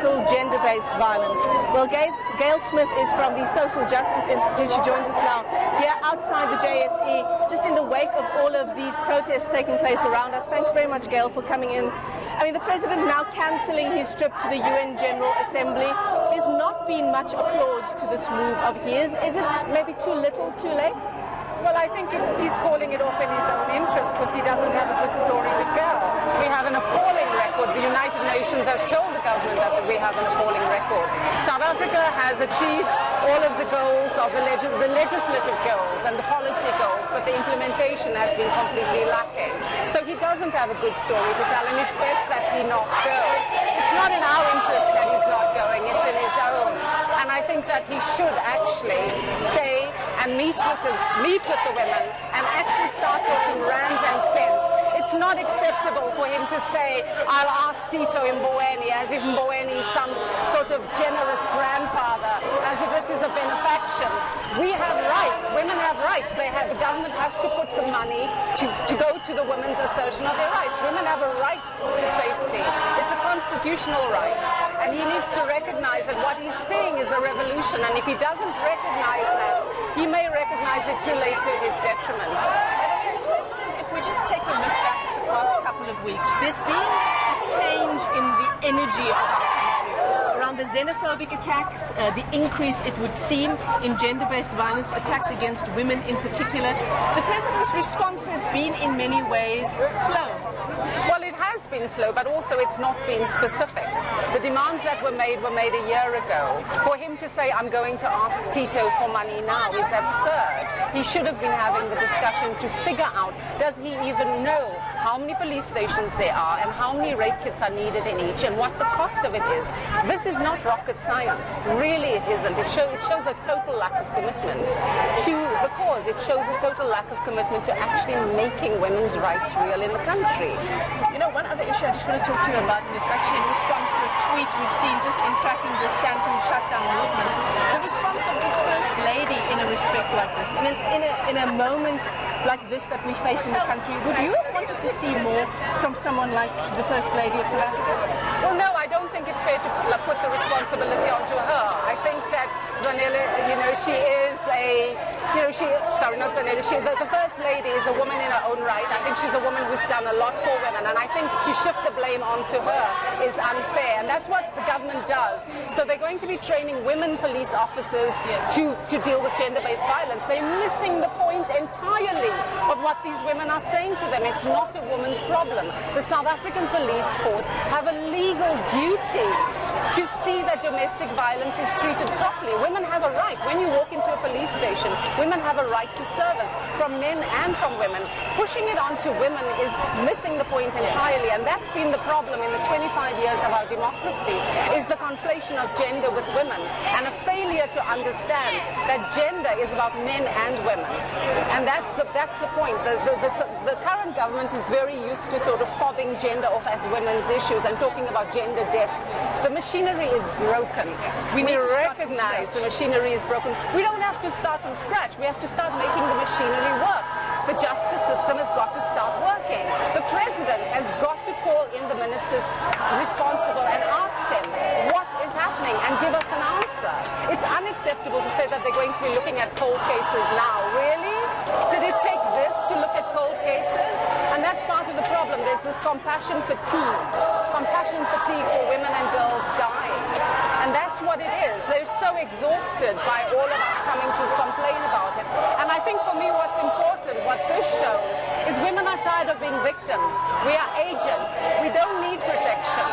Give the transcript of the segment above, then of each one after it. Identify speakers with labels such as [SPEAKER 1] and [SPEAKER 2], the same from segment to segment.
[SPEAKER 1] tackle gender-based violence? Well, Gail Smith is from the Social Justice Institute. She joins us now here outside the JSE, just in the wake of all of these protests taking place around us. Thanks very much, Gail, for coming in. I mean, the president now cancelling his trip to the UN General Assembly. There's not been much applause to this move of his. Is it maybe too little, too late?
[SPEAKER 2] Well, I think he's calling it off in his own interest because he doesn't have a good story to tell. We have an appalling record. The United Nations has told the government that we have an appalling record. South Africa has achieved all of the goals of the legislative goals and the policy goals, but the implementation has been completely lacking. So he doesn't have a good story to tell, and it's best that he not go. It's not in our interest that he's not going, it's in his own. And I think that he should actually stay and meet with the women and actually start talking rands and cents. It's not acceptable for him to say, I'll ask Tito Mboweni, as if Mboweni is some sort of generous grandfather, as if this is a benefaction. We have rights. Women have rights. The government has to put the money to go to the women's assertion of their rights. Women have a right to safety. It's a constitutional right. And he needs to recognize that what he's seeing is a revolution. And if he doesn't recognize that, he may recognize it too late to his detriment.
[SPEAKER 1] If we just take a look back at the past couple of weeks, there's been a change in the energy of our country around the xenophobic attacks, the increase, it would seem, in gender-based violence, attacks against women in particular. The president's response has been, in many ways, slow.
[SPEAKER 2] Well, it has been slow, but also it's not been specific. The demands that were made a year ago. For him to say, I'm going to ask Tito for money now is absurd. He should have been having the discussion to figure out, does he even know how many police stations there are and how many rape kits are needed in each and what the cost of it is. This is not rocket science. Really it isn't. It shows a total lack of commitment to the cause. It shows a total lack of commitment to actually making women's rights real in the country.
[SPEAKER 1] You know, one other issue I just want to talk to you about, and it's actually in response to a tweet we've seen just in tracking the Sandton shutdown movement, the response of the First Lady in a respect like this, in a moment like this that we face in the country. Would you have wanted to see more from someone like the First Lady of South Africa?
[SPEAKER 2] Well, no, I don't think it's fair to put the responsibility onto her. I think that Zanele, she is the First Lady is a woman in her own right. I think she's a woman who's done a lot for women, and I think to shift the blame onto her is unfair, and that's what the government does. So they're going to be training women police officers to deal with gender-based violence. They're missing the point entirely of what these women are saying to them. It's not a woman's problem. The South African police force have a legal duty to see that domestic violence is treated properly. Women have a right. When you walk into a police station, women have a right to service, from men and from women. Pushing it onto women is missing the point entirely, and that's been the problem in the 25 years of our democracy, is the conflation of gender with women, and a failure to understand that gender is about men and women. And that's the point. The current government is very used to sort of fobbing gender off as women's issues and talking about gender desks. The machinery is broken. We recognize the machinery is broken. We don't have to start from scratch. We have to start making the machinery work. The justice system has got to start working. The president has got to call in the ministers responsible and ask them what is happening and give us an answer. It's unacceptable to say that they're going to be looking at cold cases now. Really? Did it take this to look at cold cases? And that's part of the problem. There's this compassion fatigue for women and girls dying. And that's what it is. They're so exhausted by all of us coming to complain about it. And I think for me what's important, what this shows, is women are tired of being victims. We are agents. We don't need protection.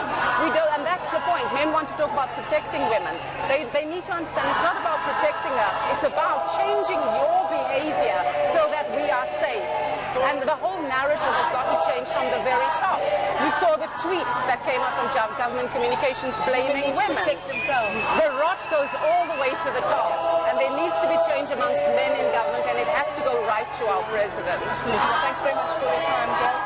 [SPEAKER 2] And that's the point. Men want to talk about protecting women. They need to understand it's not about protecting us. It's about changing your behavior so that we are safe. And the whole narrative has got to change from the very top. We saw the tweet that came out from government communications blaming women. The rot goes all the way to the top. And there needs to be change amongst men in government, and it has to go right to our president.
[SPEAKER 1] Absolutely. Thanks very much for your time, Gail.